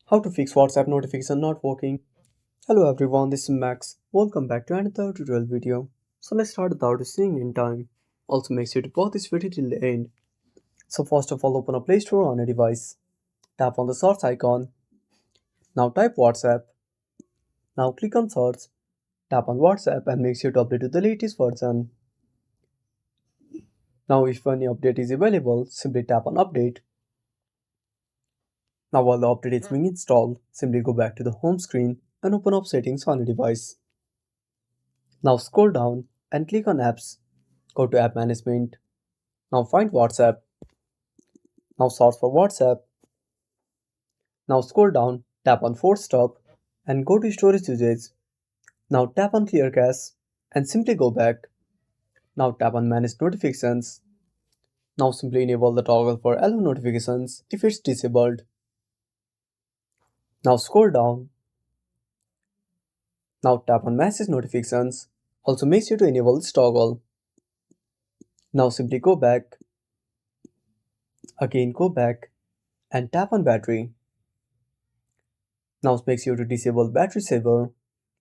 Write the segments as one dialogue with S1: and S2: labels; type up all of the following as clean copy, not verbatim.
S1: How to fix WhatsApp notification not working. Hello everyone, this is Max. Welcome back to another tutorial video. So let's start without wasting any time. Also make sure to pause this video till the end. So first of all, open a Play Store on a device. Tap on the search icon. Now type WhatsApp. Now click on search. Tap on WhatsApp and make sure to update to the latest version. Now if any update is available, simply tap on update. Now while the update is being installed, simply go back to the home screen and open up settings on a device. Now scroll down and click on apps. Go to app management. Now find WhatsApp. Now search for WhatsApp. Now scroll down, tap on force stop and go to storage usage. Now tap on clear cache and simply go back. Now tap on manage notifications. Now simply enable the toggle for allow notifications if it's disabled. Now scroll down. Now tap on message notifications. Also make sure to enable this toggle. Now simply go back. Again go back and tap on battery. Now make sure to disable battery saver.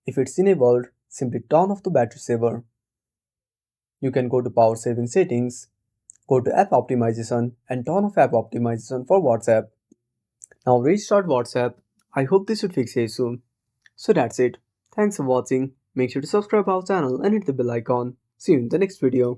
S1: If it's enabled, simply turn off the battery saver. You can go to power saving settings, go to app optimization and turn off app optimization for WhatsApp. Now restart WhatsApp. I hope this should fix the issue. So that's it. Thanks for watching. Make sure to subscribe our channel and hit the bell icon. See you in the next video.